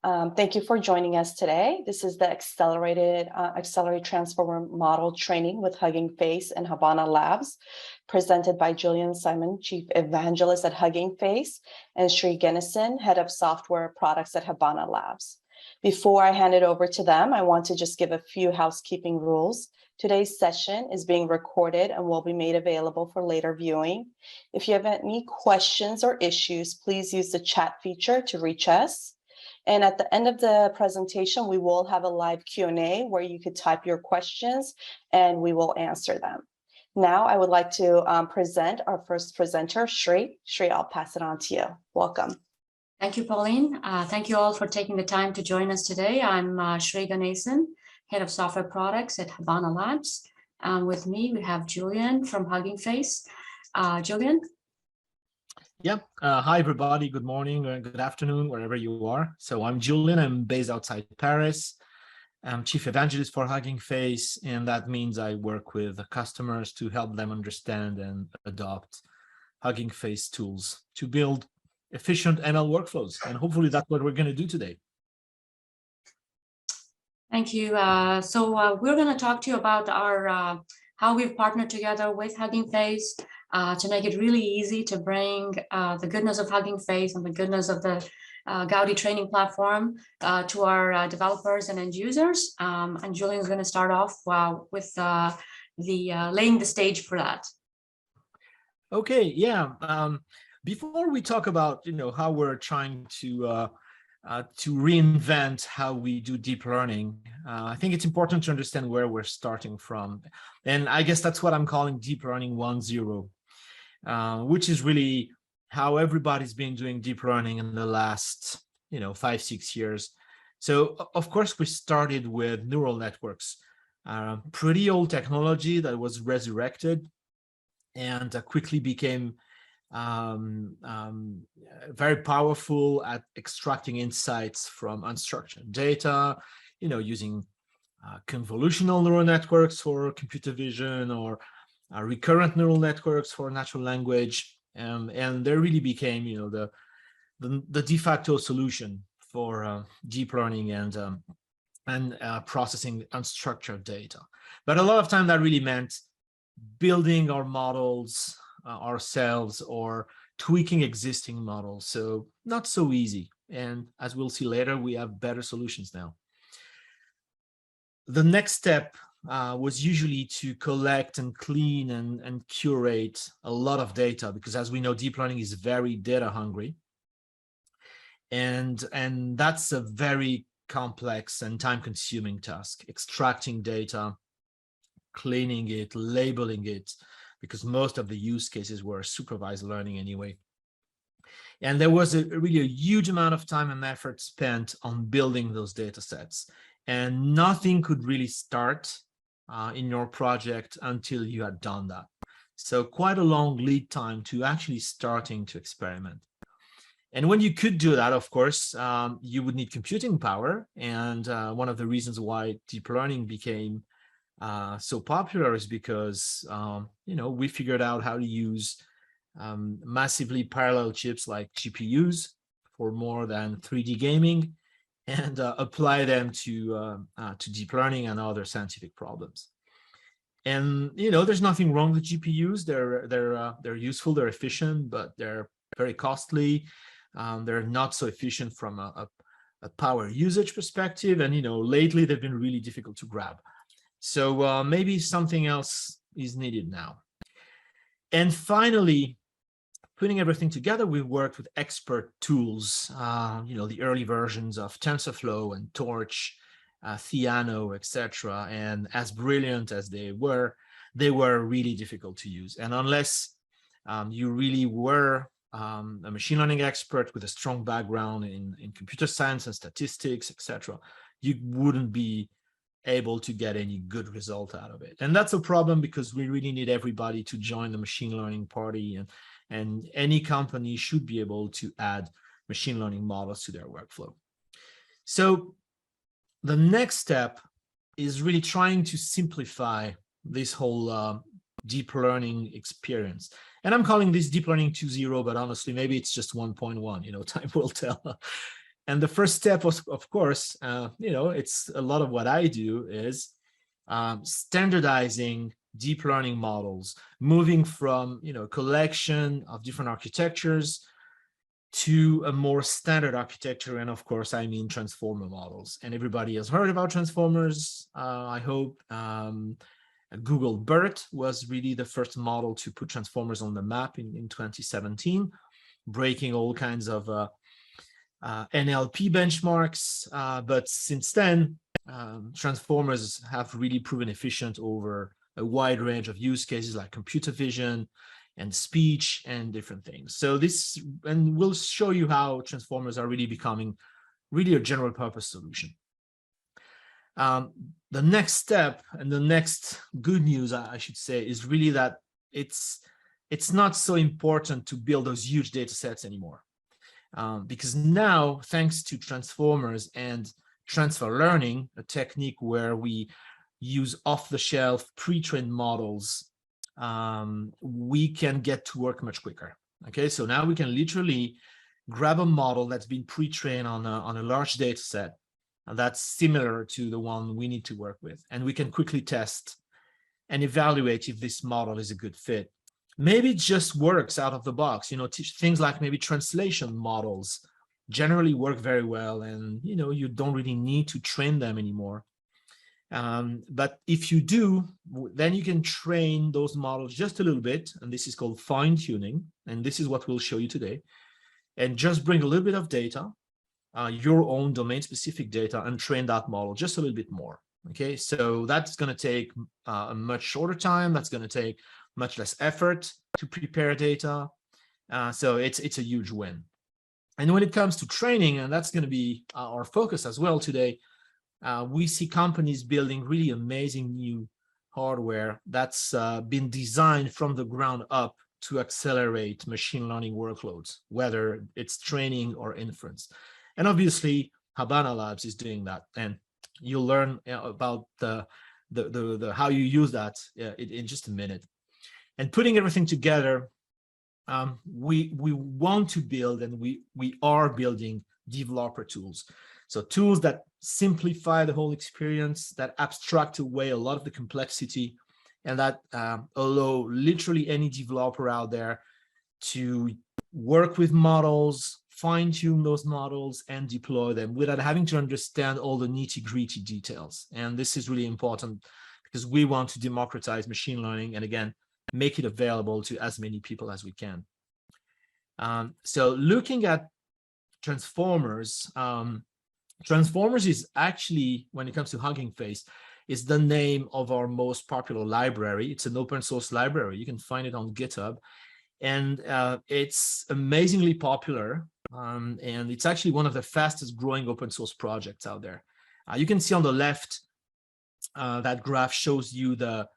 Thank you for joining us today. This is the Accelerated Transformer Model Training with Hugging Face and Habana Labs, presented by Julian Simon, Chief Evangelist at Hugging Face, and Sri Ganesan, Head of Software Products at Habana Labs. Before I hand it over to them, I want to just give a few housekeeping rules. Today's session is being recorded and will be made available for later viewing. If you have any questions or issues, please use the chat feature to reach us. And at the end of the presentation, we will have a live Q&A where you could type your questions and we will answer them. Now, I would like to present our first presenter, Sri. Sri, I'll pass it on to you. Welcome. Thank you, Pauline. Thank you all for taking the time to join us today. I'm Sri Ganesan, Head of Software Products at Habana Labs. With me, we have Julian from Hugging Face. Julian? Yep. Hi, everybody. Good morning or good afternoon, wherever you are. So I'm Julian. I'm based outside Paris. I'm Chief Evangelist for Hugging Face, and that means I work with customers to help them understand and adopt Hugging Face tools to build efficient ML workflows. And hopefully that's what we're going to do today. Thank you. We're going to talk to you about our how we've partnered together with Hugging Face to make it really easy to bring the goodness of Hugging Face and the goodness of the Gaudi training platform to our developers and end users. And Julian's going to start off with laying the stage for that. Okay, yeah. Before we talk about how we're trying to reinvent how we do deep learning, I think it's important to understand where we're starting from. And I guess that's what I'm calling deep learning 1.0, which is really how everybody's been doing deep learning in the last 5-6 years. So of course we started with neural networks, pretty old technology that was resurrected and quickly became very powerful at extracting insights from unstructured data, using convolutional neural networks for computer vision or recurrent neural networks for natural language. And they really became, the de facto solution for deep learning and processing unstructured data. But a lot of time that really meant building our models ourselves or tweaking existing models. So not so easy. And as we'll see later, we have better solutions now. The next step was usually to collect and clean and curate a lot of data, because as we know, deep learning is very data hungry. And that's a very complex and time-consuming task, extracting data, cleaning it, labeling it, because most of the use cases were supervised learning anyway. And there was really a huge amount of time and effort spent on building those data sets. And nothing could really start in your project until you had done that. So quite a long lead time to actually starting to experiment. And when you could do that, of course, you would need computing power. And one of the reasons why deep learning became so popular is because, we figured out how to use massively parallel chips like GPUs for more than 3D gaming and apply them to deep learning and other scientific problems. And, there's nothing wrong with GPUs. They're useful, they're efficient, but they're very costly. They're not so efficient from a power usage perspective. And, lately they've been really difficult to grab. So maybe something else is needed now. And finally, putting everything together, we worked with expert tools, the early versions of TensorFlow and Torch, Theano, etc. And as brilliant as they were really difficult to use. And unless you really were a machine learning expert with a strong background in computer science and statistics, etc., you wouldn't be able to get any good result out of it. And that's a problem because we really need everybody to join the machine learning party, and any company should be able to add machine learning models to their workflow. So the next step is really trying to simplify this whole deep learning experience. And I'm calling this deep learning 2.0, but honestly, maybe it's just 1.1, time will tell. And the first step was, of course, it's a lot of what I do is standardizing deep learning models, moving from, collection of different architectures to a more standard architecture. And of course, I mean transformer models. And everybody has heard about transformers, I hope. Google BERT was really the first model to put transformers on the map in 2017, breaking all kinds of NLP benchmarks. But since then, transformers have really proven efficient over a wide range of use cases like computer vision and speech and different things. So and we'll show you how transformers are really becoming really a general purpose solution. The next step and the next good news, I should say, is really that it's not so important to build those huge data sets anymore. Because now, thanks to transformers and transfer learning, a technique where we use off-the-shelf pre-trained models, we can get to work much quicker. Okay, so now we can literally grab a model that's been pre-trained on a large data set that's similar to the one we need to work with, and we can quickly test and evaluate if this model is a good fit. Maybe it just works out of the box. Things like maybe translation models generally work very well, and you don't really need to train them anymore. But if you do, then you can train those models just a little bit, and this is called fine-tuning, and this is what we'll show you today. And just bring a little bit of data, your own domain-specific data, and train that model just a little bit more. Okay, so that's going to take a much shorter time. That's going to take much less effort to prepare data. So it's a huge win. And when it comes to training, and that's going to be our focus as well today, we see companies building really amazing new hardware that's been designed from the ground up to accelerate machine learning workloads, whether it's training or inference. And obviously, Habana Labs is doing that. And you'll learn about the how you use that in just a minute. And putting everything together, we want to build, and we are building developer tools. So tools that simplify the whole experience, that abstract away a lot of the complexity, and that allow literally any developer out there to work with models, fine-tune those models, and deploy them without having to understand all the nitty-gritty details. And this is really important because we want to democratize machine learning and, again, make it available to as many people as we can. So looking at transformers, transformers is actually, when it comes to Hugging Face, is the name of our most popular library. It's an open source library. You can find it on GitHub, and it's amazingly popular. And it's actually one of the fastest growing open source projects out there. You can see on the left, that graph shows you the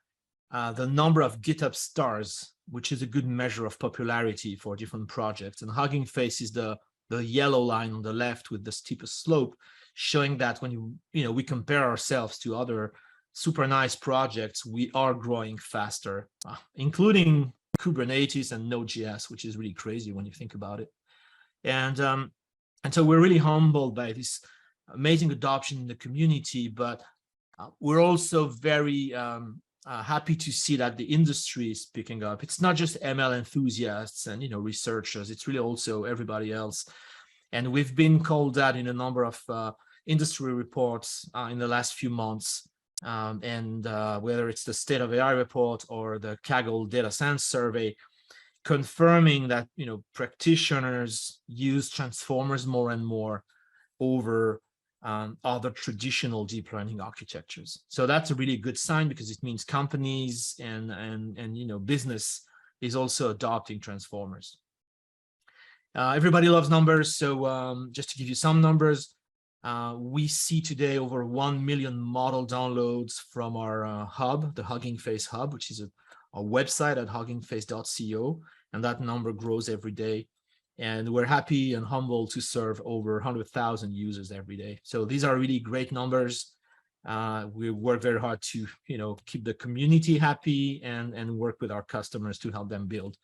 number of GitHub stars, which is a good measure of popularity for different projects. And Hugging Face is the yellow line on the left with the steepest slope, showing that when we compare ourselves to other super nice projects, we are growing faster, including Kubernetes and Node.js, which is really crazy when you think about it. And so we're really humbled by this amazing adoption in the community, but we're also very happy to see that the industry is picking up. It's not just ML enthusiasts and researchers, it's really also everybody else. And we've been called out in a number of industry reports in the last few months. And whether it's the State of AI report or the Kaggle Data Science Survey, confirming that practitioners use transformers more and more over other traditional deep learning architectures. So that's a really good sign, because it means companies and business is also adopting transformers. Everybody loves numbers, so just to give you some numbers, we see today over 1 million model downloads from our hub, the Hugging Face hub, which is a website at huggingface.co, and that number grows every day. And we're happy and humbled to serve over 100,000 users every day. So these are really great numbers. We work very hard to keep the community happy and work with our customers to help them build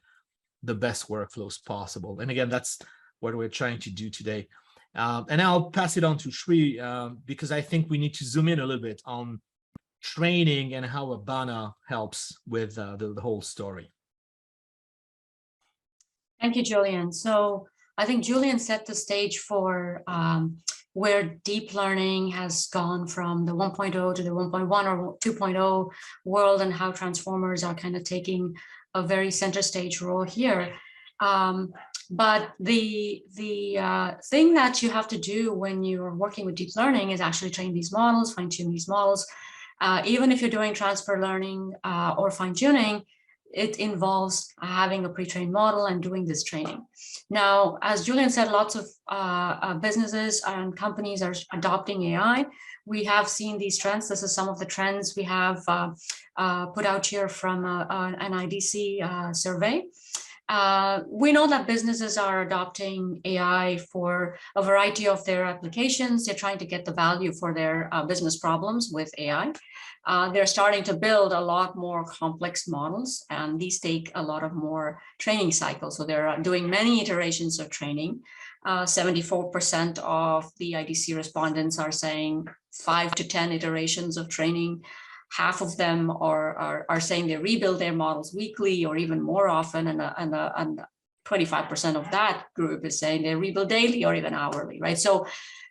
the best workflows possible. And again, that's what we're trying to do today. And I'll pass it on to Shri because I think we need to zoom in a little bit on training and how Habana helps with the whole story. Thank you, Julian. So I think Julian set the stage for where deep learning has gone from the 1.0 to the 1.1 or 2.0 world, and how transformers are kind of taking a very center stage role here. But the thing that you have to do when you're working with deep learning is actually train these models, fine tune these models. Even if you're doing transfer learning or fine tuning, it involves having a pre-trained model and doing this training. Now, as Julian said, lots of businesses and companies are adopting AI. We have seen these trends. This is some of the trends we have put out here from an IDC survey. We know that businesses are adopting AI for a variety of their applications. They're trying to get the value for their business problems with AI. They're starting to build a lot more complex models, and these take a lot of more training cycles. So they're doing many iterations of training. 74% of the IDC respondents are saying 5 to 10 iterations of training. Half of them are saying they rebuild their models weekly or even more often, and 25% of that group is saying they rebuild daily or even hourly, right? So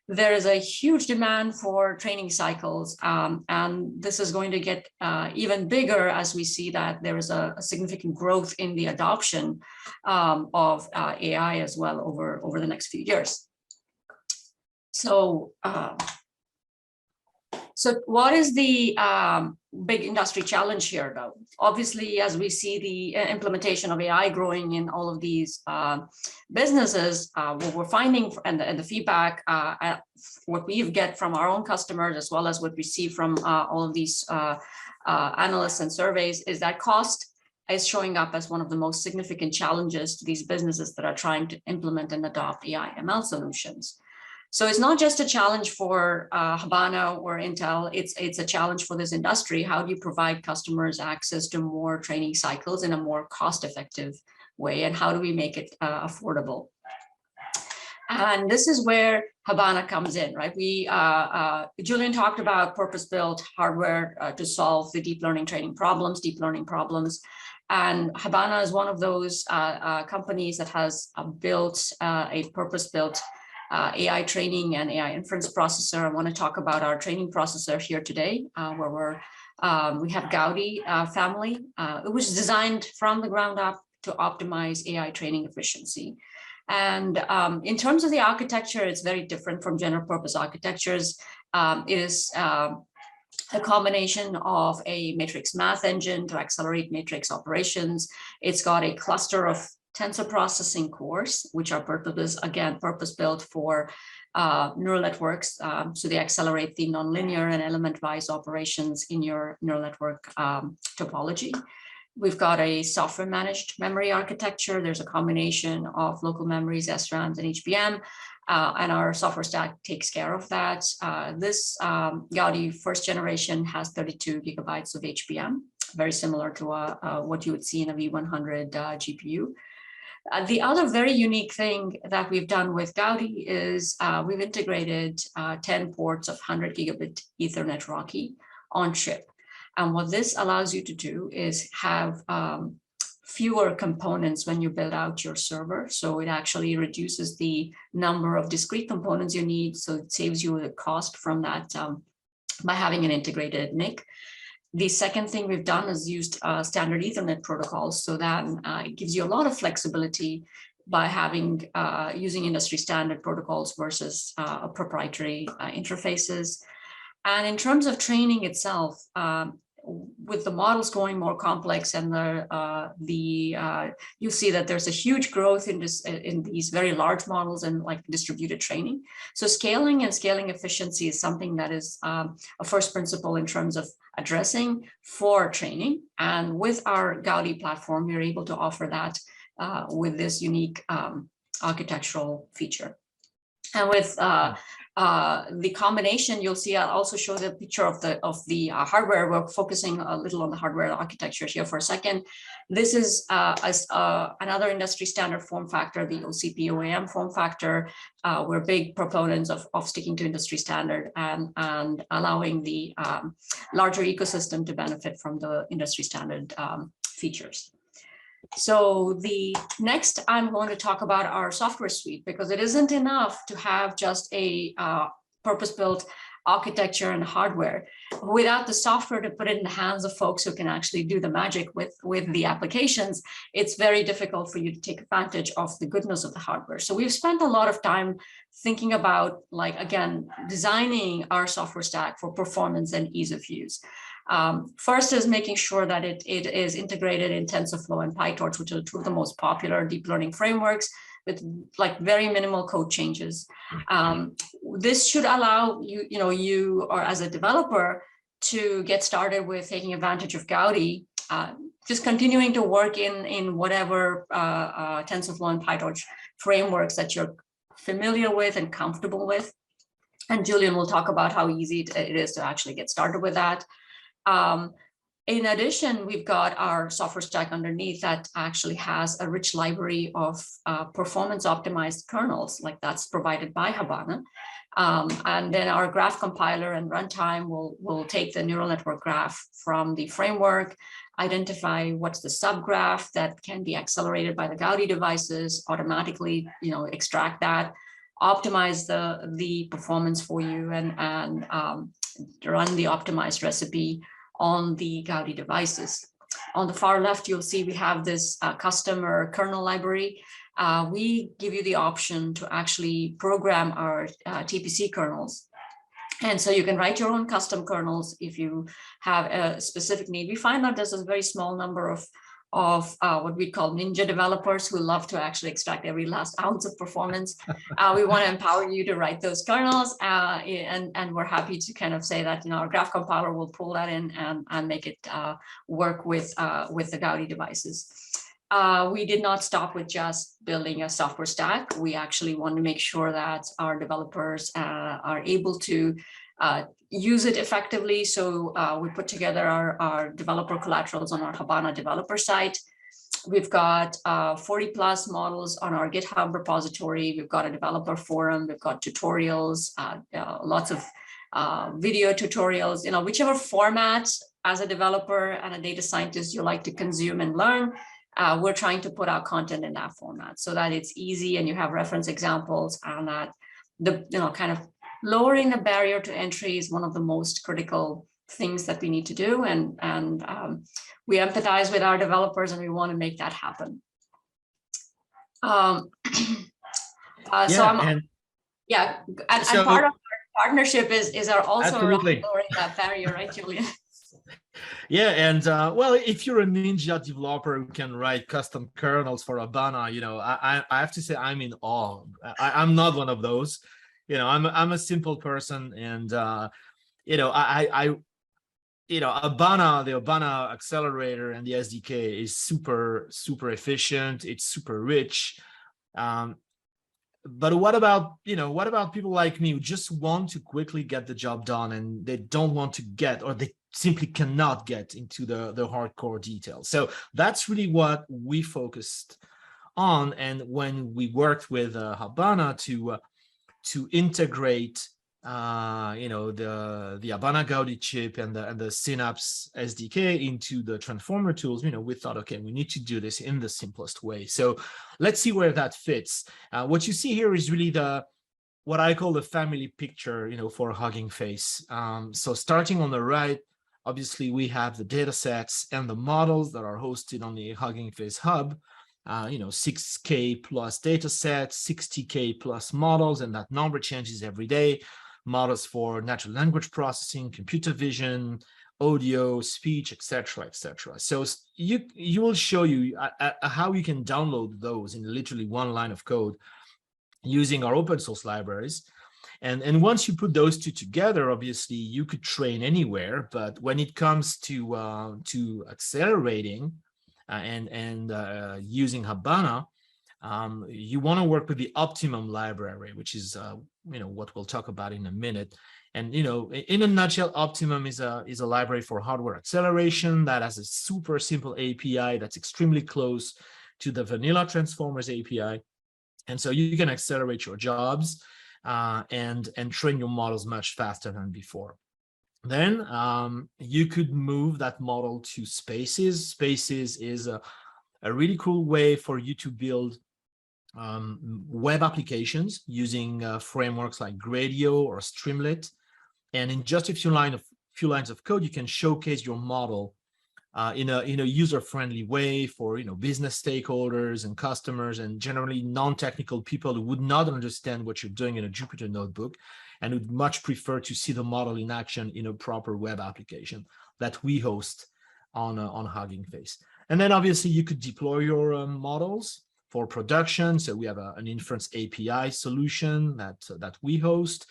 there is a huge demand for training cycles, and this is going to get even bigger as we see that there is a significant growth in the adoption of AI as well over the next few years. So what is the big industry challenge here, though? Obviously, as we see the implementation of AI growing in all of these businesses, what we're finding and the feedback, what we get from our own customers, as well as what we see from all of these analysts and surveys, is that cost is showing up as one of the most significant challenges to these businesses that are trying to implement and adopt AI ML solutions. So it's not just a challenge for Habana or Intel, it's a challenge for this industry. How do you provide customers access to more training cycles in a more cost-effective way, and how do we make it affordable? And this is where Habana comes in, right? Julian talked about purpose-built hardware to solve the deep learning learning problems. And Habana is one of those companies that has built a purpose-built AI training and AI inference processor. I want to talk about our training processor here today, where we have Gaudi family. It was designed from the ground up to optimize AI training efficiency. And in terms of the architecture, it's very different from general purpose architectures. It is a combination of a matrix math engine to accelerate matrix operations. It's got a cluster of tensor processing cores, which are purpose-built for neural networks. So they accelerate the nonlinear and element-wise operations in your neural network topology. We've got a software managed memory architecture. There's a combination of local memories, SRAMs, and HBM, and our software stack takes care of that. This Gaudi first generation has 32 gigabytes of HBM, very similar to what you would see in a V100 GPU. The other very unique thing that we've done with Gaudi is we've integrated 10 ports of 100 gigabit Ethernet RoCE on chip. And what this allows you to do is have fewer components when you build out your server. So it actually reduces the number of discrete components you need. So it saves you the cost from that by having an integrated NIC. The second thing we've done is used standard Ethernet protocols, so that it gives you a lot of flexibility by having using industry standard protocols versus proprietary interfaces. And in terms of training itself, with the models going more complex, and you see that there's a huge growth in these very large models and like distributed training. So scaling and scaling efficiency is something that is a first principle in terms of addressing for training. And with our Gaudi platform, we're able to offer that with this unique architectural feature. And with the combination, you'll see, I'll also show the picture of the hardware. We're focusing a little on the hardware architecture here for a second. This is another industry standard form factor, the OCP OAM form factor. We're big proponents of sticking to industry standard and allowing the larger ecosystem to benefit from the industry standard features. So the next, I'm going to talk about our software suite, because it isn't enough to have just a purpose-built architecture and hardware without the software to put it in the hands of folks who can actually do the magic with the applications. It's very difficult for you to take advantage of the goodness of the hardware. So we've spent a lot of time thinking about, like, again, designing our software stack for performance and ease of use. First is making sure that it is integrated in TensorFlow and PyTorch, which are two of the most popular deep learning frameworks, with like very minimal code changes. This should allow you or as a developer to get started with taking advantage of Gaudi, just continuing to work in whatever TensorFlow and PyTorch frameworks that you're familiar with and comfortable with. And Julian will talk about how easy it is to actually get started with that. In addition, we've got our software stack underneath that actually has a rich library of performance optimized kernels, like that's provided by Habana. And then our graph compiler and runtime will take the neural network graph from the framework, identify what's the subgraph that can be accelerated by the Gaudi devices, automatically extract that, optimize the performance for you, and run the optimized recipe on the Gaudi devices. On the far left, you'll see we have this customer kernel library. We give you the option to actually program our TPC kernels. And so you can write your own custom kernels if you have a specific need. We find that there's a very small number of what we call ninja developers who love to actually extract every last ounce of performance. We want to empower you to write those kernels, and we're happy to kind of say that our graph compiler will pull that in and make it work with the Gaudi devices. We did not stop with just building a software stack. We actually want to make sure that our developers are able to use it effectively. So we put together our developer collaterals on our Habana developer site. We've got 40 plus models on our GitHub repository. We've got a developer forum. We've got tutorials, lots of video tutorials, whichever format as a developer and a data scientist you like to consume and learn. We're trying to put our content in that format so that it's easy and you have reference examples, and that kind of lowering the barrier to entry is one of the most critical things that we need to do. And we empathize with our developers and we want to make that happen. And part of our partnership is also around lowering that barrier, right, Julian? Yeah, and well, if you're a ninja developer who can write custom kernels for Habana, I have to say I'm in awe. I'm not one of those. I'm a simple person, and Habana, the Habana accelerator and the SDK is super efficient. It's super rich. But what about people like me who just want to quickly get the job done, and they don't want to get, or they simply cannot get into the hardcore details? So that's really what we focused on. And when we worked with Habana to integrate the Habana Gaudi chip and the Synapse SDK into the transformer tools, we thought, okay, we need to do this in the simplest way. So let's see where that fits. What you see here is really what I call the family picture, for Hugging Face. So starting on the right, obviously we have the data sets and the models that are hosted on the Hugging Face hub. 6K plus data sets, 60K plus models, and that number changes every day. Models for natural language processing, computer vision, audio, speech, etc., etc. So you will show you how you can download those in literally one line of code using our open source libraries. And once you put those two together, obviously you could train anywhere. But when it comes to accelerating and using Habana, you want to work with the Optimum library, which is what we'll talk about in a minute. And in a nutshell, Optimum is a library for hardware acceleration that has a super simple API that's extremely close to the vanilla transformers API. And so you can accelerate your jobs and train your models much faster than before. Then you could move that model to Spaces. Spaces is a really cool way for you to build web applications using frameworks like Gradio or Streamlit. And in just a few lines of code, you can showcase your model in a user-friendly way for business stakeholders and customers and generally non-technical people who would not understand what you're doing in a Jupyter notebook and would much prefer to see the model in action in a proper web application that we host on Hugging Face. And then obviously you could deploy your models for production. So we have an inference API solution that we host.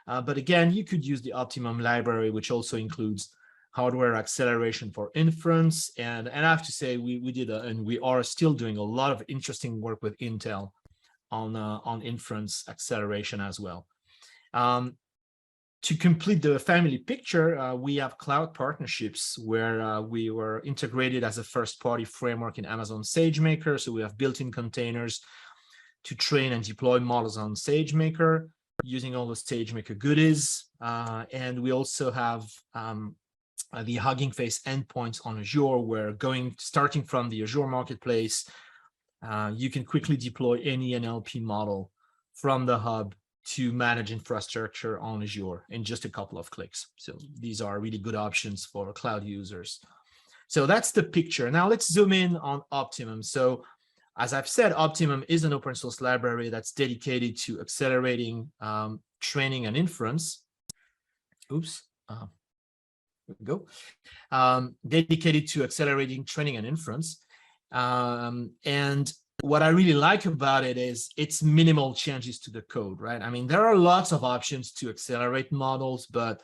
But again, you could use the Optimum library, which also includes hardware acceleration for inference. And I have to say, we did and we are still doing a lot of interesting work with Intel on inference acceleration as well. To complete the family picture, we have cloud partnerships where we were integrated as a first-party framework in Amazon SageMaker. So we have built-in containers to train and deploy models on SageMaker using all the SageMaker goodies. And we also have the Hugging Face endpoints on Azure, where starting from the Azure Marketplace, you can quickly deploy any NLP model from the hub to manage infrastructure on Azure in just a couple of clicks. So these are really good options for cloud users. So that's the picture. Now let's zoom in on Optimum. So as I've said, Optimum is an open source library that's dedicated to accelerating training and inference. Oops. There we go. Dedicated to accelerating training and inference. And what I really like about it is it's minimal changes to the code, right? I mean, there are lots of options to accelerate models, but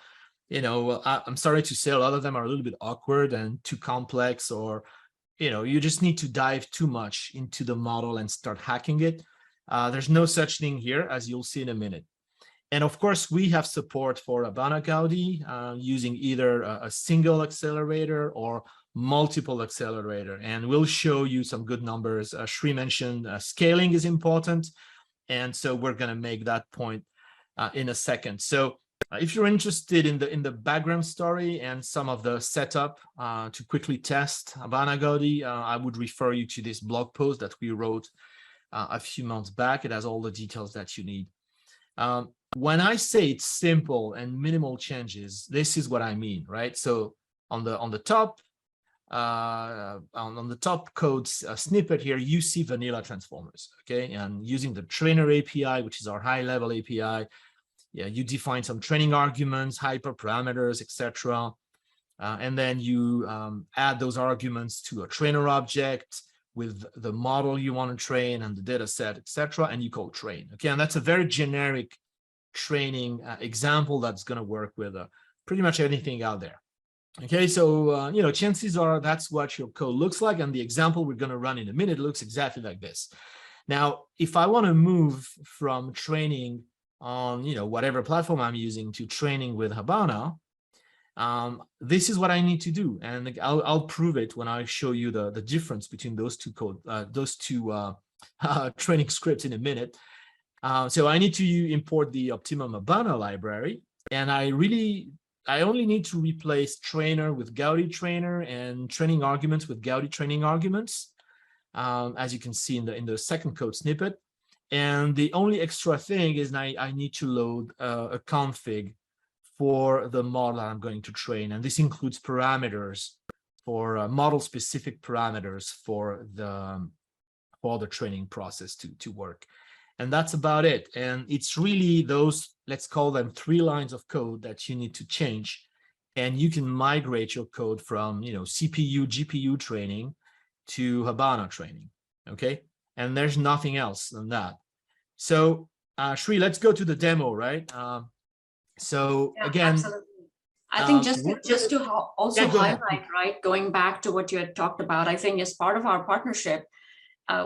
I'm sorry to say a lot of them are a little bit awkward and too complex, or you just need to dive too much into the model and start hacking it. There's no such thing here, as you'll see in a minute. And of course, we have support for Habana Gaudi using either a single accelerator or multiple accelerator. And we'll show you some good numbers. Shri mentioned scaling is important. And so we're going to make that point in a second. So if you're interested in the background story and some of the setup to quickly test Habana Gaudi, I would refer you to this blog post that we wrote a few months back. It has all the details that you need. When I say it's simple and minimal changes, this is what I mean, right? So on the top code snippet here, you see vanilla transformers, okay? And using the trainer API, which is our high-level API, you define some training arguments, hyperparameters, etc. And then you add those arguments to a trainer object with the model you want to train and the data set, etc. And you call train, okay? And that's a very generic training example that's going to work with pretty much anything out there. Okay, so chances are that's what your code looks like, and the example we're going to run in a minute looks exactly like this. Now, if I want to move from training on whatever platform I'm using to training with Habana, this is what I need to do, and I'll prove it when I show you the difference between those two training scripts in a minute. So I need to import the Optimum Habana library, and I only need to replace trainer with Gaudi trainer and training arguments with Gaudi training arguments, as you can see in the second code snippet. And the only extra thing is I need to load a config for the model I'm going to train, and this includes parameters for model-specific parameters for the training process to work. And that's about it. And it's really those, let's call them 3 lines of code that you need to change. And you can migrate your code from, CPU, GPU training to Habana training. Okay. And there's nothing else than that. So, Shri, let's go to the demo, right? Again, absolutely. I think just to also highlight, right, going back to what you had talked about, I think as part of our partnership,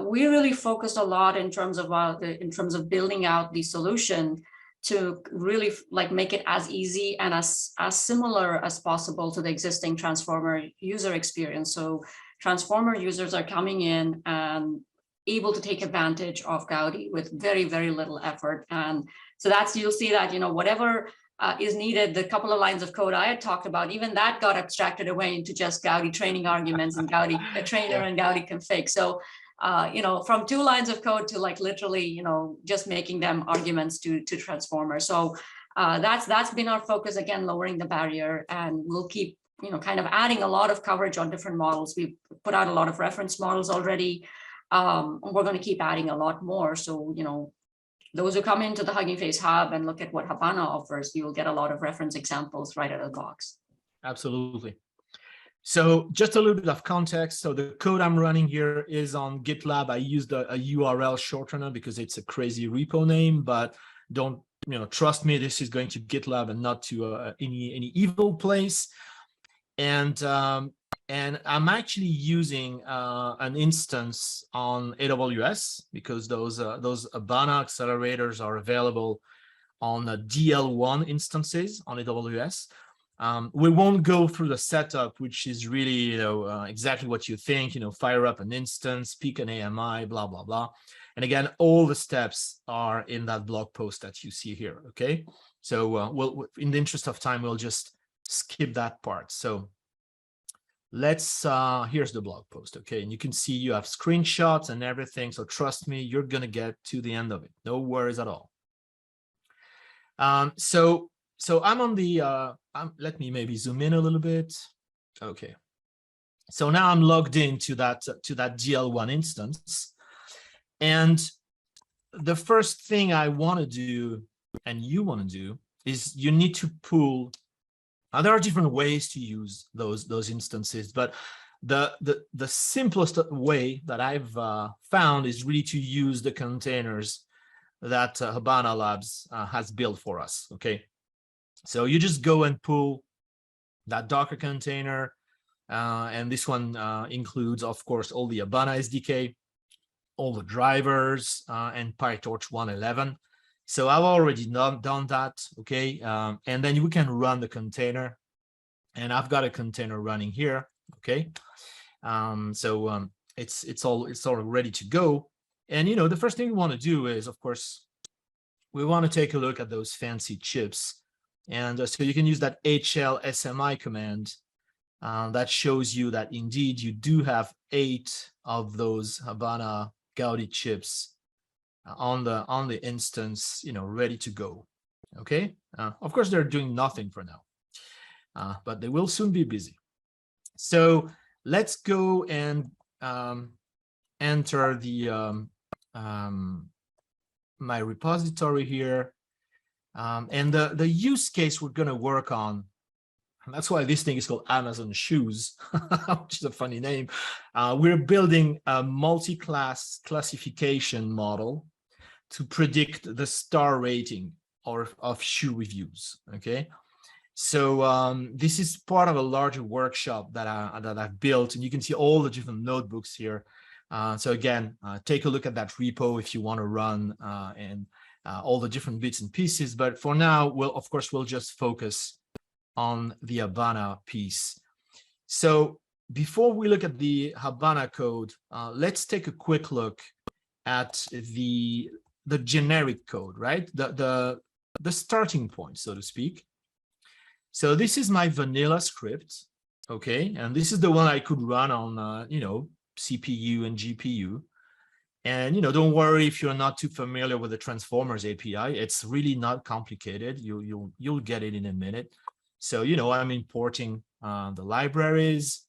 we really focused a lot in terms of building out the solution to really like make it as easy and as similar as possible to the existing Transformer user experience. So Transformer users are coming in and able to take advantage of Gaudi with very, very little effort. And so that's, you'll see that, you know, whatever is needed, the couple of lines of code I had talked about, even that got abstracted away into just Gaudi training arguments and Gaudi trainer and Gaudi config. So, you know, from 2 lines of code to like literally, you know, just making them arguments to Transformer. So that's been our focus, again, lowering the barrier, and we'll keep, you know, kind of adding a lot of coverage on different models. We've put out a lot of reference models already. We're going to keep adding a lot more. So, you know, those who come into the Hugging Face Hub and look at what Habana offers, you'll get a lot of reference examples right out of the box. Absolutely. So just a little bit of context. So the code I'm running here is on GitLab. I used a URL shortener because it's a crazy repo name, but don't, you know, trust me, this is going to GitLab and not to any evil place. And I'm actually using an instance on AWS because those Habana accelerators are available on DL1 instances on AWS. We won't go through the setup, which is really, you know, exactly what you think, you know, fire up an instance, pick an AMI, blah, blah, blah. And again, all the steps are in that blog post that you see here, okay? So we'll, in the interest of time, we'll just skip that part. So let's, here's the blog post, okay? And you can see you have screenshots and everything. So trust me, you're gonna get to the end of it. No worries at all. So I'm on the, let me maybe zoom in a little bit. Okay. So now I'm logged into that DL1 instance. And the first thing I want to do, and you want to do, is you need to pull. There are different ways to use those instances, but the simplest way that I've found is really to use the containers that Habana Labs has built for us. Okay. So you just go and pull that Docker container, and this one includes, of course, all the Habana SDK, all the drivers, and PyTorch 1.11. So I've already done that, okay? And then we can run the container, and I've got a container running here, okay? It's all ready to go. And, you know, the first thing we want to do is, of course, we want to take a look at those fancy chips. And so you can use that HL-SMI command that shows you that indeed you do have 8 of those Habana Gaudi chips on the instance, you know, ready to go. Okay. Of course, they're doing nothing for now, but they will soon be busy. So let's go and enter the my repository here. And the use case we're going to work on, and that's why this thing is called Amazon Shoes, which is a funny name. We're building a multi-class classification model to predict the star rating of shoe reviews. Okay, so this is part of a larger workshop that I've built, and you can see all the different notebooks here. So again, take a look at that repo if you want to run all the different bits and pieces. But for now, we'll just focus on the Habana piece. So before we look at the Habana code, let's take a quick look at the generic code, right? The starting point, so to speak. So this is my vanilla script, okay? And this is the one I could run on, you know, CPU and GPU. And, you know, don't worry if you're not too familiar with the Transformers API. It's really not complicated. You'll get it in a minute. So, you know, I'm importing the libraries.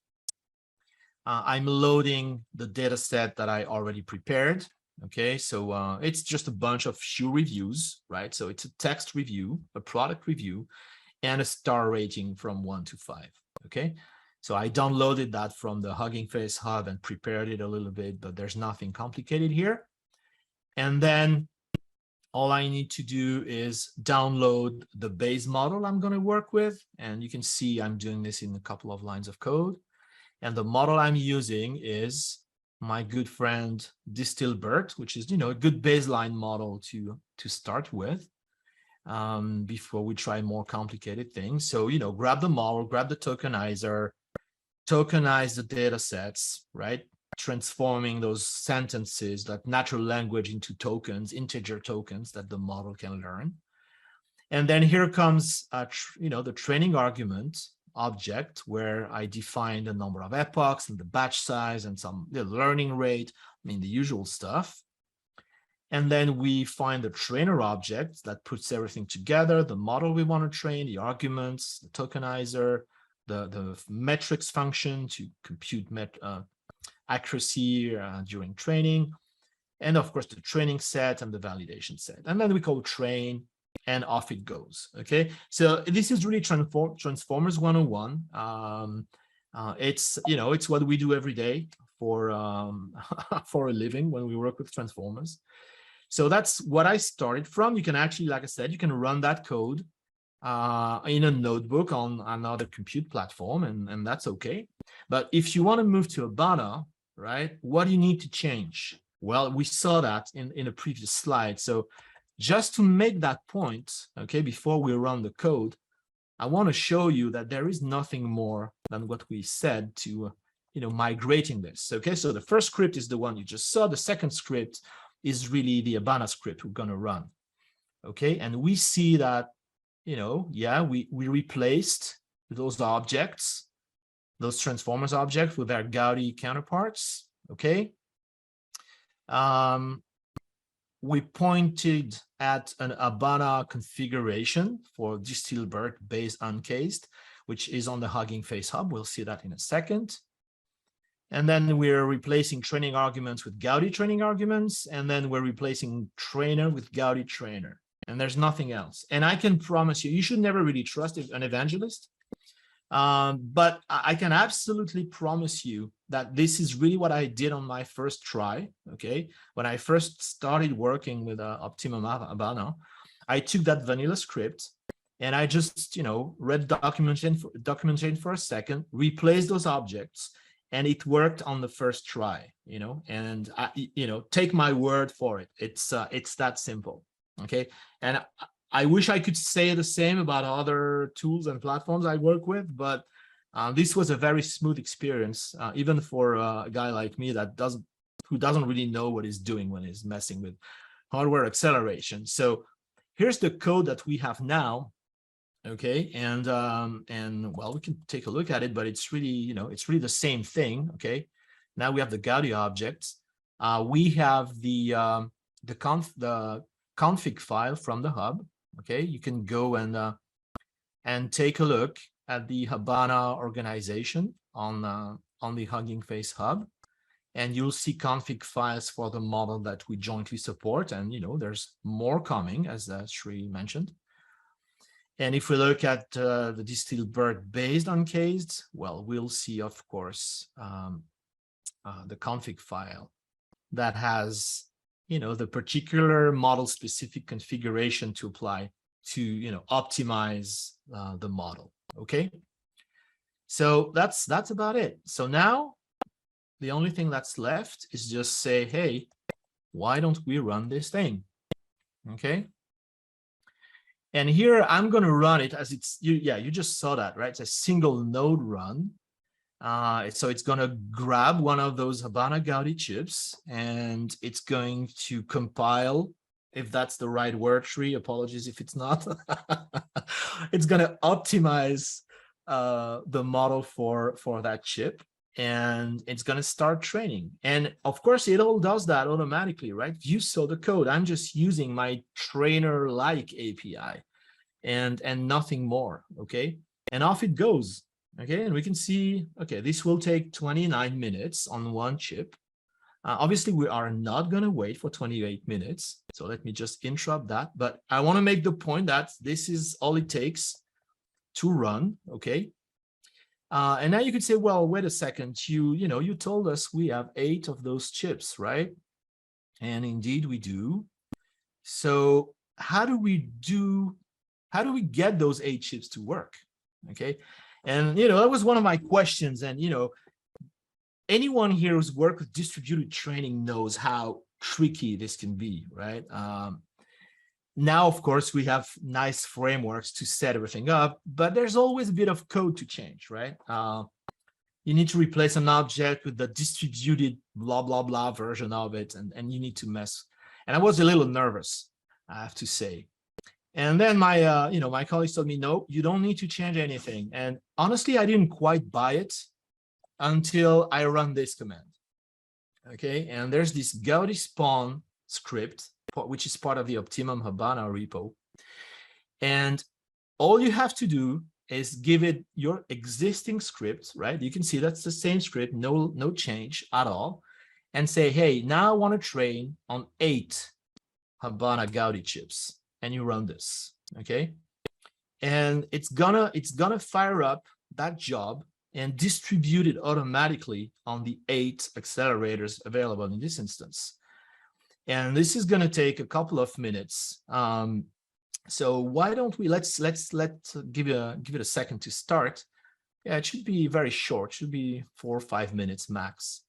I'm loading the data set that I already prepared. Okay, so it's just a bunch of shoe reviews, right? So it's a text review, a product review, and a star rating from 1 to 5. Okay. So I downloaded that from the Hugging Face Hub and prepared it a little bit, but there's nothing complicated here. And then all I need to do is download the base model I'm going to work with. And you can see I'm doing this in a couple of lines of code. And the model I'm using is my good friend Distilbert, which is, you know, a good baseline model to start with. before we try more complicated things. So, you know, grab the model, grab the tokenizer, tokenize the data sets, right? Transforming those sentences, that natural language, into tokens, integer tokens that the model can learn. And then here comes, you know, the training argument object, where I define the number of epochs and the batch size and the learning rate, I mean, the usual stuff. And then we find the trainer object that puts everything together, the model we want to train, the arguments, the tokenizer, the metrics function to compute accuracy during training, and of course the training set and the validation set. And then we call train, and off it goes. Okay, so this is really Transformers 101. It's, you know, it's what we do every day for for a living when we work with transformers. So that's what I started from. You can actually, like I said, you can run that code in a notebook on another compute platform, and that's okay. But if you want to move to Habana, right, what do you need to change? Well, we saw that in a previous slide. So just to make that point, okay, before we run the code, I want to show you that there is nothing more than what we said to, you know, migrating this. Okay, so the first script is the one you just saw. The second script is really the Habana script we're going to run. Okay, and we see that, you know, yeah, we replaced those objects, those transformers objects, with their Gaudi counterparts. Okay, we pointed at an Habana configuration for Distilbert based uncased, which is on the Hugging Face hub. We'll see that in a second. And then we're replacing training arguments with Gaudi training arguments, and then we're replacing trainer with Gaudi trainer. And there's nothing else. And I can promise you, you should never really trust an evangelist. But I can absolutely promise you that this is really what I did on my first try. Okay, when I first started working with Optimum Habana, I took that vanilla script and I just, you know, read documentation for a second, replaced those objects, and it worked on the first try. You know, and you know, take my word for it. It's that simple. Okay, and I wish I could say the same about other tools and platforms I work with, but this was a very smooth experience, even for a guy like me who doesn't really know what he's doing when he's messing with hardware acceleration. So here's the code that we have now. Okay, and well, we can take a look at it, but it's really, you know, it's really the same thing. Okay, now we have the Gaudi objects. We have the config file from the hub. Okay, you can go and take a look at the Habana organization on the Hugging Face hub, and you'll see config files for the model that we jointly support. And, you know, there's more coming, as Sri mentioned. And if we look at the Distilbert based uncased, well, we'll see, of course, the config file that has, you know, the particular model specific configuration to apply to, you know, optimize the model. Okay, so that's about it. So now the only thing that's left is just say, hey, why don't we run this thing? Okay, and here I'm going to run it as it's, you just saw that, right? It's a single node run. So it's going to grab one of those Habana Gaudi chips, and it's going to compile, if that's the right word, Sri, apologies if it's not. It's going to optimize the model for that chip, and it's going to start training. And of course, it all does that automatically, right? You saw the code. I'm just using my trainer-like API and nothing more, okay? And off it goes. Okay, and we can see, okay, this will take 29 minutes on one chip. Obviously, we are not going to wait for 28 minutes. So let me just interrupt that. But I want to make the point that this is all it takes to run, okay? And now you could say, well, wait a second, you told us we have 8 of those chips, right? And indeed we do. So how do we get those 8 chips to work? Okay. And, you know, that was one of my questions. And, you know, anyone here who's worked with distributed training knows how tricky this can be, right? Now, of course, we have nice frameworks to set everything up, but there's always a bit of code to change, right? You need to replace an object with the distributed blah, blah, blah version of it, and you need to mess. And I was a little nervous, I have to say. And then my, my colleagues told me, no, you don't need to change anything. And honestly, I didn't quite buy it until I run this command. Okay, and there's this Gaudi spawn script, which is part of the Optimum Habana repo. And all you have to do is give it your existing script, right? You can see that's the same script, no change at all. And say, hey, now I want to train on 8 Habana Gaudi chips. And you run this, okay? And it's gonna fire up that job and distribute it automatically on the 8 accelerators available in this instance. And this is going to take a couple of minutes. So why don't we let's give it a second to start. Yeah, it should be very short. It should be 4 or 5 minutes max.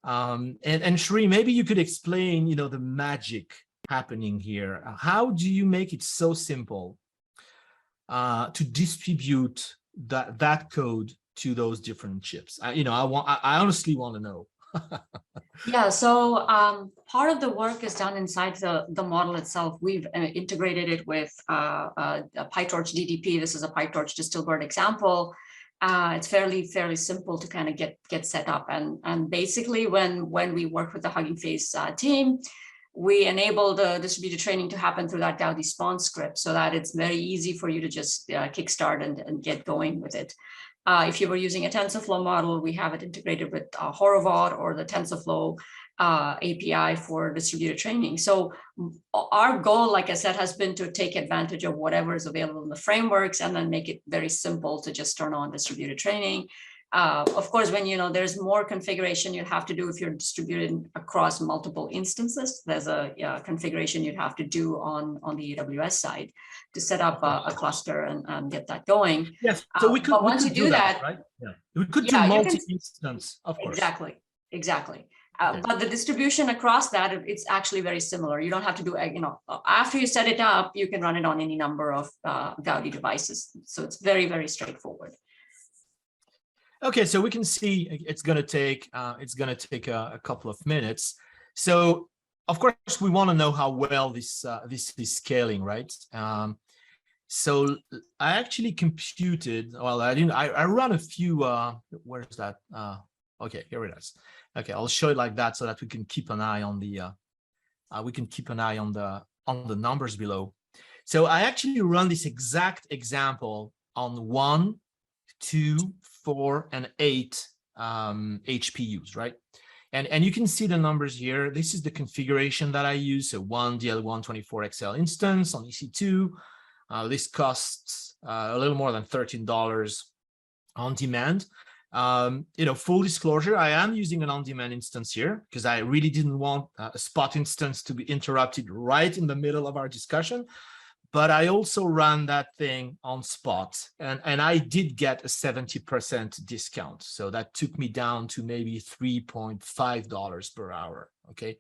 And Shri, maybe you could explain, the magic happening here. How do you make it so simple to distribute that code to those different chips? I honestly want to know. Yeah, so part of the work is done inside the model itself. We've integrated it with a PyTorch GDP. This is a PyTorch Distilbert example. It's fairly simple to kind of get set up. And basically, when we work with the Hugging Face team, we enable the distributed training to happen through that Gaudi spawn script, so that it's very easy for you to just kickstart and get going with it. If you were using a TensorFlow model, we have it integrated with Horovod or the TensorFlow API for distributed training. So our goal, like I said, has been to take advantage of whatever is available in the frameworks and then make it very simple to just turn on distributed training. Of course, when there's more configuration you'd have to do if you're distributed across multiple instances. There's a configuration you'd have to do on the AWS side to set up a cluster and get that going. Yes, so we could. But once you do that, right? Yeah, we could do multi-instance, of course. Exactly. But the distribution across that, it's actually very similar. You don't have to do, after you set it up, you can run it on any number of Gaudi devices. So it's very straightforward. Okay, so we can see it's going to take a couple of minutes. So of course we want to know how well this is scaling, right? So I actually computed. Well, I didn't. I ran a few. Where's that? Okay, here it is. Okay, I'll show it like that so that we can keep an eye on the. On the numbers below. So I actually run this exact example on 1, 2, 4, and 8 HPUs, right? And you can see the numbers here. This is the configuration that I use. So 1 DL124XL instance on EC2. This costs a little more than $13 on demand. Full disclosure, I am using an on-demand instance here because I really didn't want a spot instance to be interrupted right in the middle of our discussion. But I also ran that thing on spot, and I did get a 70% discount. So that took me down to maybe $3.5 per hour. Okay.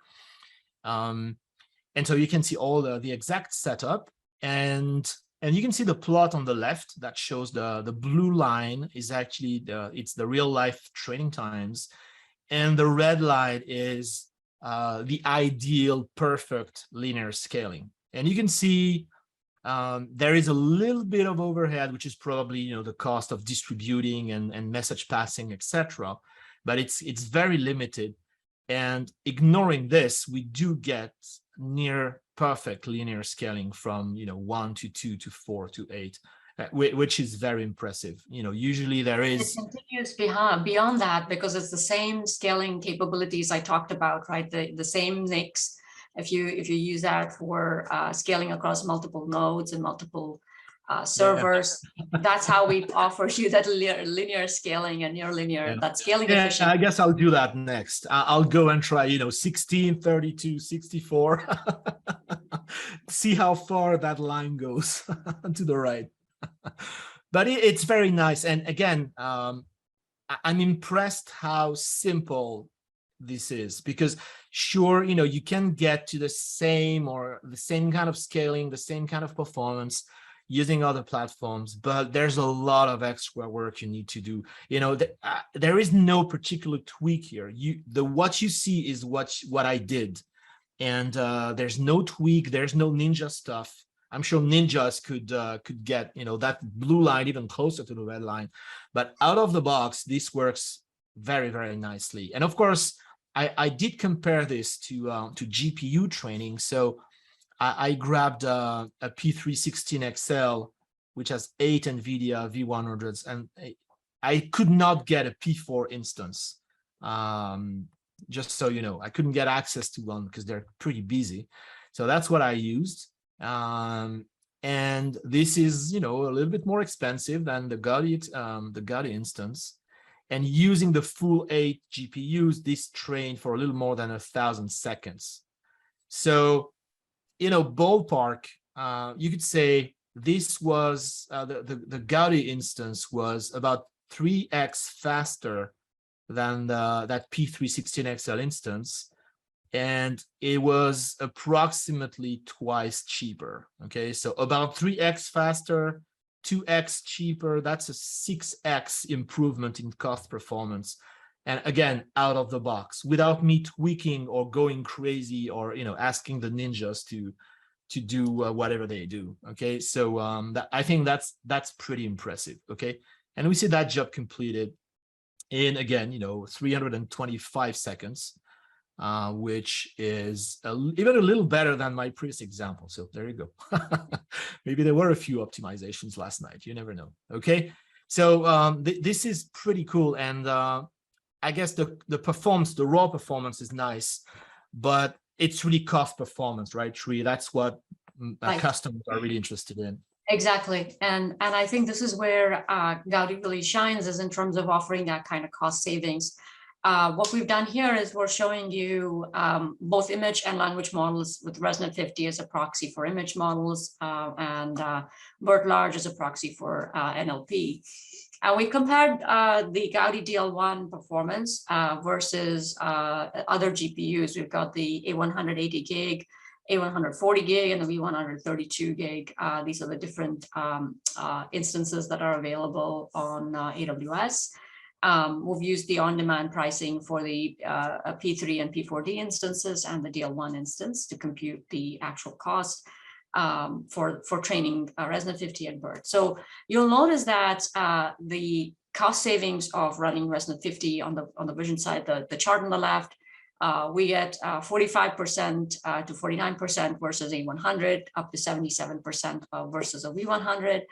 And so you can see all the exact setup, and you can see the plot on the left that shows the blue line is actually it's the real life training times, and the red line is the ideal perfect linear scaling. And you can see there is a little bit of overhead, which is probably the cost of distributing and message passing, etc. But it's very limited. And ignoring this, we do get near perfect linear scaling from 1 to 2 to 4 to 8, which is very impressive. Usually there is. It continues beyond that because it's the same scaling capabilities I talked about, right? The same NICs. If you use that for scaling across multiple nodes and multiple servers, that's how we offer you that linear scaling and near linear, that scaling efficiency. I guess I'll do that next. I'll go and try, 16, 32, 64. See how far that line goes to the right. But it's very nice. And again, I'm impressed how simple this is, because sure, you know, you can get to the same kind of scaling, the same kind of performance using other platforms, but there's a lot of extra work you need to do. You know, there is no particular tweak here. What you see is what I did, and there's no tweak, there's no ninja stuff. I'm sure ninjas could get, you know, that blue line even closer to the red line, but out of the box, this works very, very nicely. And of course, I did compare this to GPU training. So I grabbed a P316 XL, which has 8 NVIDIA V100s, and I could not get a P4 instance. Just so you know, I couldn't get access to one because they're pretty busy. So that's what I used. And this is, you know, a little bit more expensive than the Gaudi instance. And using the full 8 GPUs, this trained for a little more than 1,000 seconds. So, you know, ballpark, you could say this was the Gaudi instance was about 3x faster than that P316 XL instance, and it was approximately twice cheaper. Okay, so about 3x faster, 2x cheaper. That's a 6x improvement in cost performance, and again, out of the box, without me tweaking or going crazy or, you know, asking the ninjas to do whatever they do. Okay, so I think that's pretty impressive. Okay, and we see that job completed in, again, you know, 325 seconds, which is even a little better than my previous example. So there you go. Maybe there were a few optimizations last night. You never know. Okay, so this is pretty cool, and I guess the performance, the raw performance is nice, but it's really cost performance, right, Sri? That's what Right. customers are really interested in. Exactly, and I think this is where Gaudi really shines, is in terms of offering that kind of cost savings. What we've done here is we're showing you both image and language models with ResNet 50 as a proxy for image models, and BERT large as a proxy for NLP. We compared the Gaudi DL1 performance versus other GPUs. We've got the A180 gig, A140 gig, and the V132 gig. These are the different instances that are available on AWS. We've used the on-demand pricing for the P3 and P4D instances and the DL1 instance to compute the actual cost for training ResNet 50 and BERT. So you'll notice that the cost savings of running ResNet 50 on the vision side, the chart on the left, we get 45% to 49% versus A100, up to 77% versus a V100.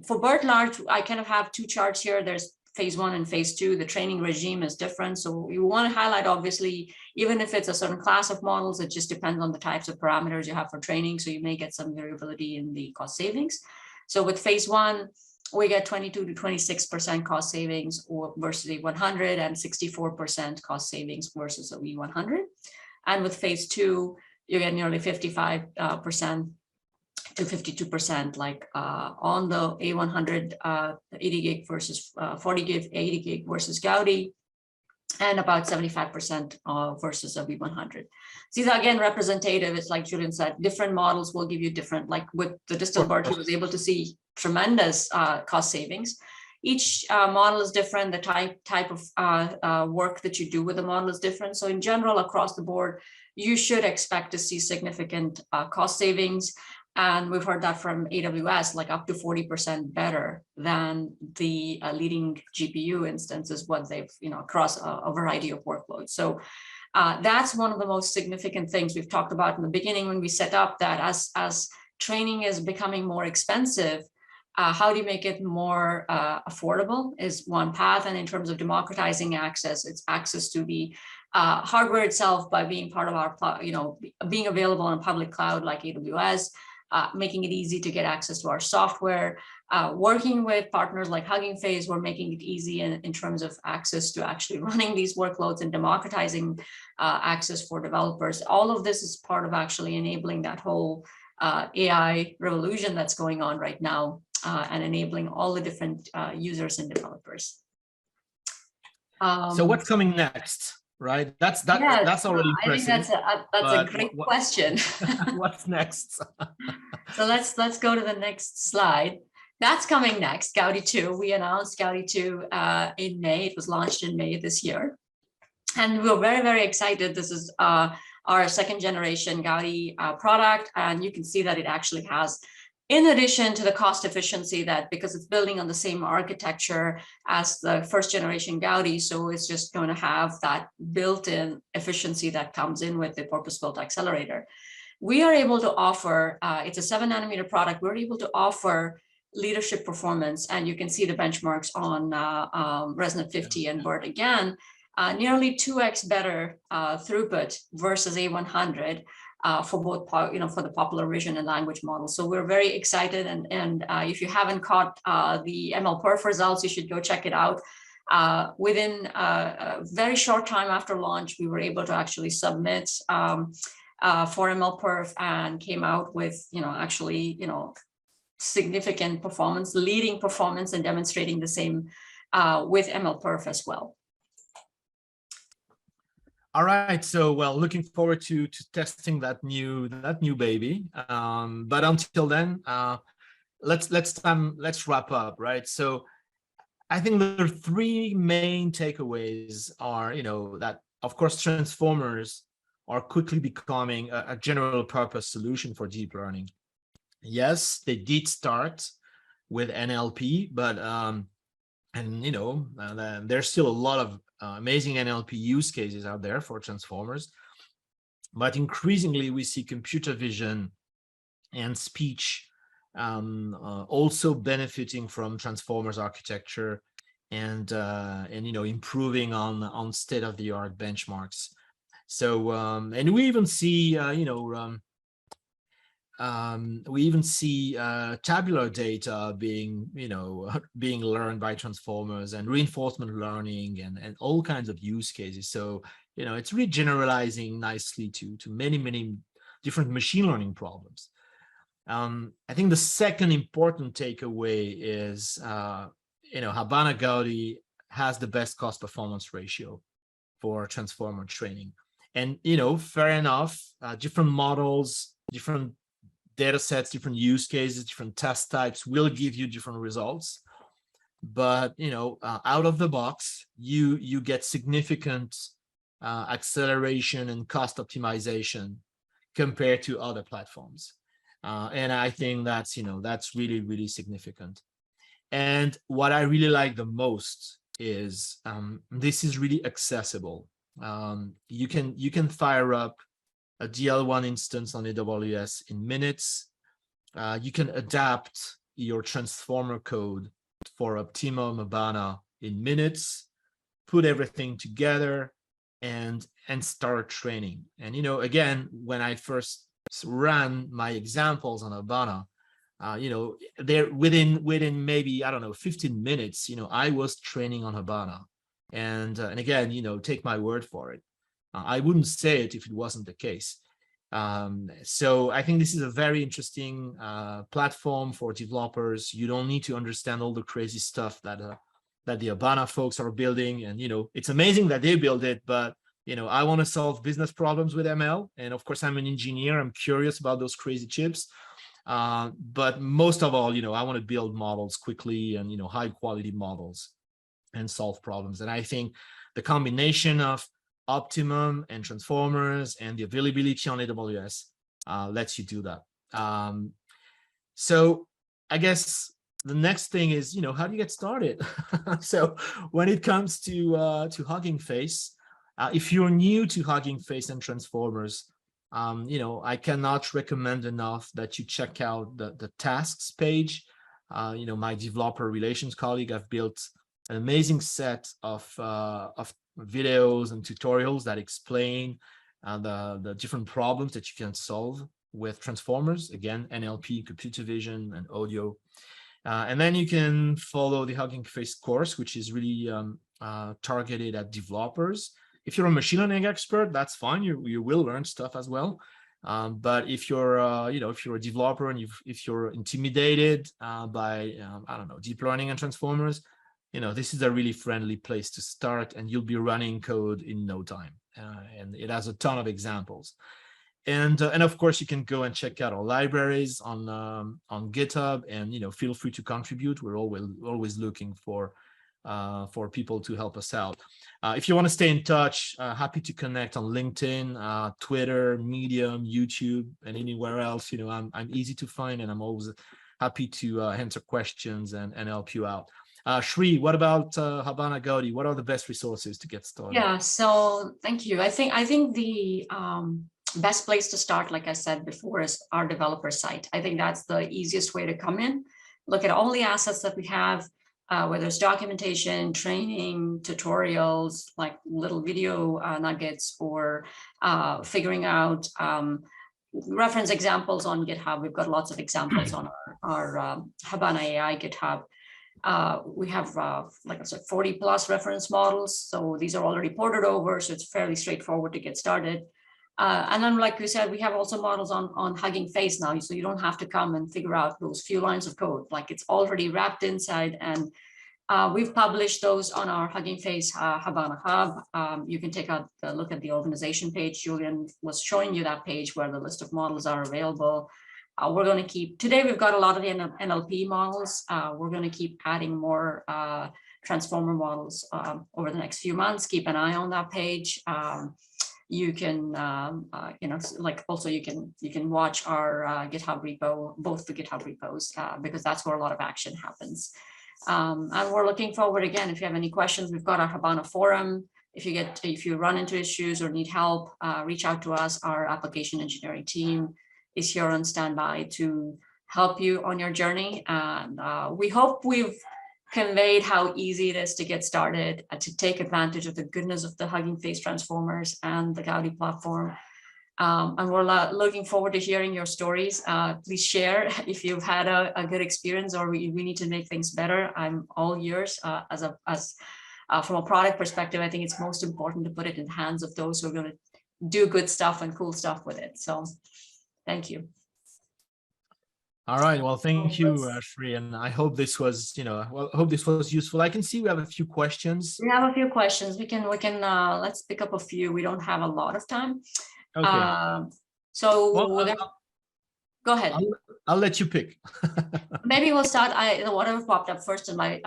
For BERT large, I kind of have two charts here. There's phase 1 and phase 2. The training regime is different. So you want to highlight, obviously, even if it's a certain class of models, it just depends on the types of parameters you have for training. So you may get some variability in the cost savings. So with phase 1, we get 22 to 26% cost savings versus a 100, and 64% cost savings versus a V100. And with phase 2, you get nearly 55% to 52%, like on the A100 80 gig versus 40 gig, 80 gig versus Gaudi, and about 75% versus a V100. These are, again, representative. It's like Julian said, different models will give you different, like with the distal BERT, he was able to see tremendous cost savings. Each model is different. The type of work that you do with the model is different. So in general, across the board, you should expect to see significant cost savings. And we've heard that from AWS, like up to 40% better than the leading GPU instances, what they've, across a variety of workloads. So that's one of the most significant things we've talked about in the beginning when we set up, that as training is becoming more expensive, how do you make it more affordable is one path. And in terms of democratizing access, it's access to the hardware itself by being part of our, being available on a public cloud like AWS, making it easy to get access to our software, working with partners like Hugging Face. We're making it easy in terms of access to actually running these workloads and democratizing access for developers. All of this is part of actually enabling that whole AI revolution that's going on right now, and enabling all the different users and developers. So what's coming next? right? Yes, That's already I think impressive. that's a But great question. what's next? So let's go to the next slide. That's coming next, Gaudi 2. We announced Gaudi 2 in May. It was launched in May this year. And we're very, very excited. This is our second generation Gaudi product. And you can see that it actually has, in addition to the cost efficiency, that because it's building on the same architecture as the first generation Gaudi, so it's just going to have that built-in efficiency that comes in with the purpose-built accelerator. We are able to offer, it's a 7 nanometer product, we're able to offer leadership performance, and you can see the benchmarks on ResNet 50 and BERT again, nearly 2x better throughput versus A100 for both, for the popular vision and language models. So we're very excited, and if you haven't caught the MLPerf results, you should go check it out. Within a very short time after launch, we were able to actually submit for MLPerf and came out with, significant performance, leading performance, and demonstrating the same with MLPerf as well. All right, so well, looking forward to testing that new baby. But until then, let's wrap up, right? So I think the three main takeaways are, that of course transformers are quickly becoming a general purpose solution for deep learning. Yes, they did start with NLP, but there's still a lot of amazing NLP use cases out there for transformers. But increasingly, we see computer vision and speech also benefiting from transformers architecture and improving on state-of-the-art benchmarks. So and we even see tabular data being learned by transformers, and reinforcement learning and all kinds of use cases. So it's really generalizing nicely to many different machine learning problems. I think the second important takeaway is Habana Gaudi has the best cost performance ratio for transformer training. And fair enough, different models, different data sets, different use cases, different test types will give you different results. But out of the box, you get significant acceleration and cost optimization compared to other platforms. And I think that's really significant. And what I really like the most is this is really accessible. You can fire up a DL1 instance on AWS in minutes. You can adapt your transformer code for Optimum Habana in minutes, put everything together, and start training. And again, when I first ran my examples on Habana, there within maybe 15 minutes, I was training on Habana. And again, take my word for it. I wouldn't say it if it wasn't the case. So I think this is a very interesting platform for developers. You don't need to understand all the crazy stuff that the Habana folks are building. And it's amazing that they build it, but I want to solve business problems with ML. And of course, I'm an engineer. I'm curious about those crazy chips. But most of all, I want to build models quickly and high quality models and solve problems. And I think the combination of Optimum and transformers and the availability on AWS lets you do that. So I guess the next thing is, how do you get started? So when it comes to Hugging Face, if you're new to Hugging Face and transformers, I cannot recommend enough that you check out the tasks page. My developer relations colleague, I've built an amazing set of videos and tutorials that explain the different problems that you can solve with transformers. Again, NLP, computer vision, and audio. And then you can follow the Hugging Face course, which is really targeted at developers. If you're a machine learning expert, that's fine. You will learn stuff as well. But if you're if you're a developer and if you're intimidated by deep learning and transformers, this is a really friendly place to start, and you'll be running code in no time. And it has a ton of examples. And of course, you can go and check out our libraries on GitHub, and feel free to contribute. We're always looking for people to help us out. If you want to stay in touch, happy to connect on LinkedIn, Twitter, Medium, YouTube, and anywhere else. I'm easy to find, and I'm always happy to answer questions and help you out. Shri, what about Habana Gaudi? What are the best resources to get started? Yeah, so thank you. I think the best place to start, like I said before, is our developer site. I think that's the easiest way to come in, look at all the assets that we have, whether it's documentation, training, tutorials, like little video nuggets, or figuring out reference examples on GitHub. We've got lots of examples on our Habana AI GitHub. We have, like I said, 40 plus reference models. So these are already ported over, so it's fairly straightforward to get started. And then, like we said, we have also models on Hugging Face now, so you don't have to come and figure out those few lines of code. Like, it's already wrapped inside, and we've published those on our Hugging Face Habana Hub. You can take a look at the organization page. Julian was showing you that page where the list of models are available. We're going to keep, today we've got a lot of the NLP models. We're going to keep adding more transformer models over the next few months. Keep an eye on that page. You can, also you can watch our GitHub repo, both the GitHub repos, because that's where a lot of action happens. And we're looking forward, again, if you have any questions, we've got our Habana forum. If you run into issues or need help, reach out to us. Our application engineering team is here on standby to help you on your journey. And we hope we've conveyed how easy it is to get started, to take advantage of the goodness of the Hugging Face transformers and the Gaudi platform. And we're looking forward to hearing your stories. Please share if you've had a good experience, or we need to make things better. I'm all ears. From a product perspective, I think it's most important to put it in the hands of those who are going to do good stuff and cool stuff with it. So thank you. All right. Well, thank you, Shri, and I hope this was, hope this was useful. I can see we have a few questions. We have a few questions. We can let's pick up a few. We don't have a lot of time. Okay. Go ahead. I'll let you pick. Maybe we'll start. Whatever popped up first in my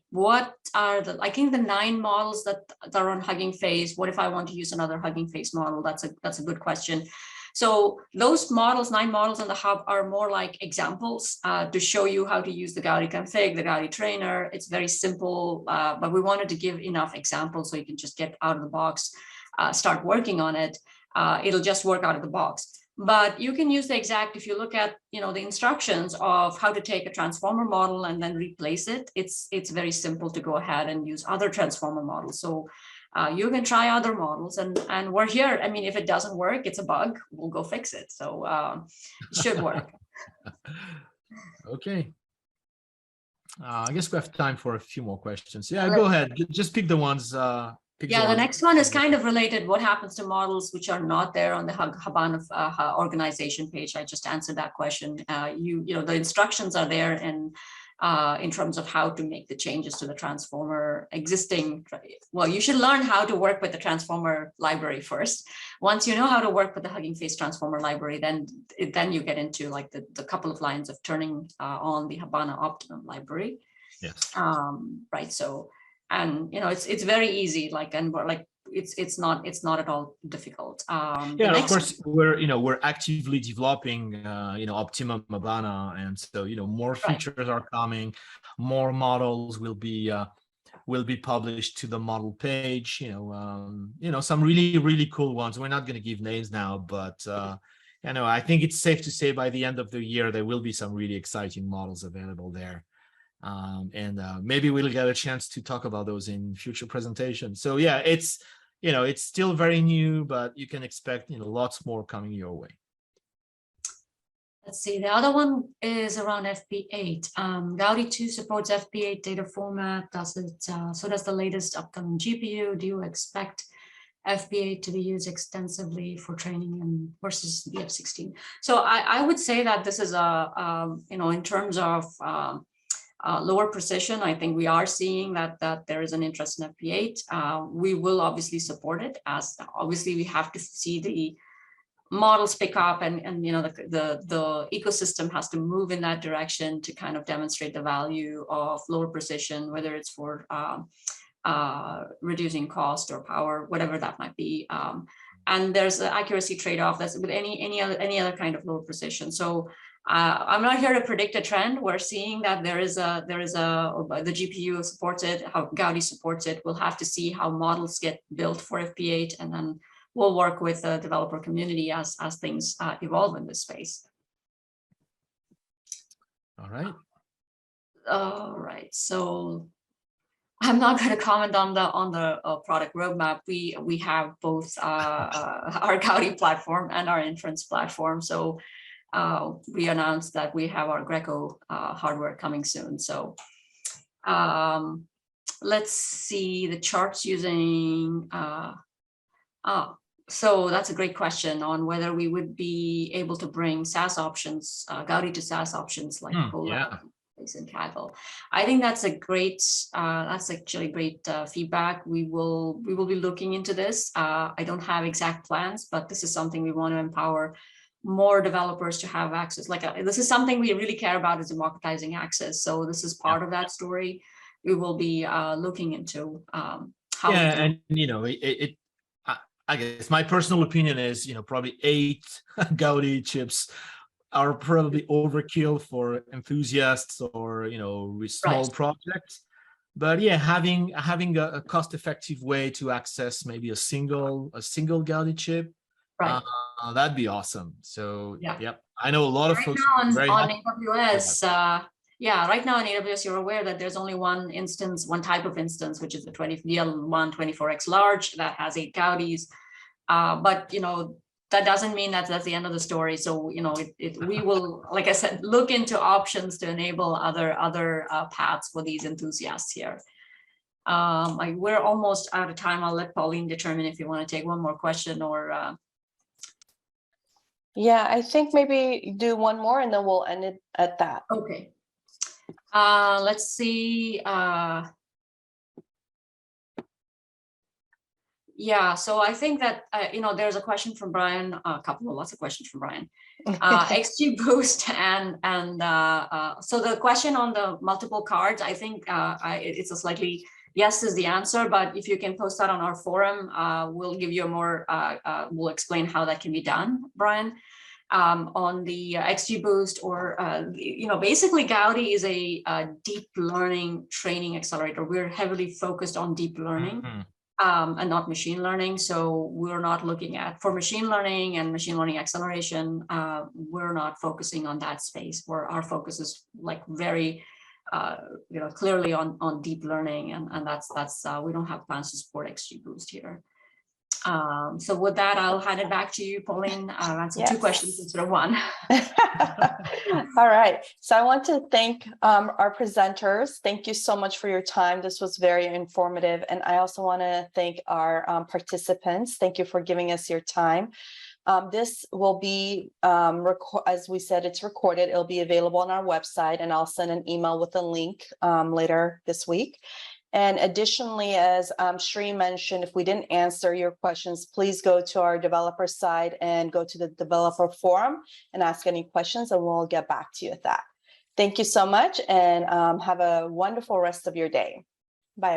what are I think the 9 models that are on Hugging Face. What if I want to use another Hugging Face model? That's a good question. So those models, 9 models on the hub, are more like examples to show you how to use the Gaudi config, the Gaudi trainer. It's very simple, but we wanted to give enough examples so you can just get out of the box, start working on it. It'll just work out of the box. But you can use the exact, if you look at the instructions of how to take a transformer model and then replace it, it's very simple to go ahead and use other transformer models. So you can try other models, and we're here. I mean, if it doesn't work, it's a bug, we'll go fix it. So it should work. Okay. I guess we have time for a few more questions. Yeah, go ahead. Just pick the ones. The next one is kind of related. What happens to models which are not there on the Habana organization page? I just answered that question. The instructions are there, and in terms of how to make the changes to the transformer existing. Well, you should learn how to work with the transformer library first. Once you know how to work with the Hugging Face transformer library, then you get into like the couple of lines of turning on the Habana Optimum library. Yes. Right. So, and it's very easy. It's not at all difficult. Of course, we're actively developing Optimum Habana, and so more features are coming, more models will be published to the model page. Some really cool ones. We're not going to give names now, but I think it's safe to say by the end of the year there will be some really exciting models available there. Maybe we'll get a chance to talk about those in future presentations. So yeah, it's still very new, but you can expect lots more coming your way. Let's see, the other one is around FP8. Gaudi II supports FP8 data format. So does the latest upcoming GPU. Do you expect FP8 to be used extensively for training and versus the F16? So I would say that this is in terms of lower precision. I think we are seeing that there is an interest in FP8. We will obviously support it, as obviously we have to see the models pick up, and you know, the ecosystem has to move in that direction to kind of demonstrate the value of lower precision, whether it's for reducing cost or power, whatever that might be. And there's an accuracy trade-off that's with any other kind of lower precision. So I'm not here to predict a trend. We're seeing that the GPU supports it, how Gaudi supports it. We'll have to see how models get built for FP8, and then we'll work with the developer community as things evolve in this space. All right. All right. So I'm not going to comment on the product roadmap. We have both our Gaudi platform and our inference platform. So we announced that we have our Greco hardware coming soon. So let's see the charts using. So that's a great question on whether we would be able to bring SaaS options, Gaudi to SaaS options like Colab and Kaggle. I think that's a great, that's actually great feedback. We will be looking into this. I don't have exact plans, but this is something we want to empower more developers to have access. Like this is something we really care about, is democratizing access. So this is part of that story. We will be looking into how. Yeah, and you know, I guess my personal opinion is, you know, probably 8 Gaudi chips are probably overkill for enthusiasts or, you know, with small projects. But yeah, having a cost-effective way to access maybe a single Gaudi chip, that'd be awesome. So yep, I know a lot of folks now on AWS. Yeah, right now on AWS, you're aware that there's only one instance, one type of instance, which is the DL1 24x large that has 8 Gaudis. But you know, that doesn't mean that that's the end of the story. So you know, we will, like I said, look into options to enable other paths for these enthusiasts here. We're almost out of time. I'll let Pauline determine if you want to take one more question or. Yeah, I think maybe do one more and then we'll end it at that. Okay. Let's see. Yeah, so I think that, you know, there's a question from Brian, lots of questions from Brian. XGBoost so the question on the multiple cards, I think it's a slightly, yes is the answer, but if you can post that on our forum, we'll give you a more, we'll explain how that can be done, Brian. On the XGBoost or, you know, basically Gaudi is a deep learning training accelerator. We're heavily focused on deep learning and not machine learning. So we're not looking at, for machine learning and machine learning acceleration, we're not focusing on that space where our focus is like very, you know, clearly on deep learning. And that's we don't have plans to support XGBoost here. So with that, I'll hand it back to you, Pauline. Answer 2 questions instead of 1. All right. So I want to thank our presenters. Thank you so much for your time. This was very informative. And I also want to thank our participants. Thank you for giving us your time. This will be, as we said, it's recorded. It'll be available on our website, and I'll send an email with a link later this week. And additionally, as Shri mentioned, if we didn't answer your questions, please go to our developer side and go to the developer forum and ask any questions, and we'll get back to you with that. Thank you so much, and have a wonderful rest of your day.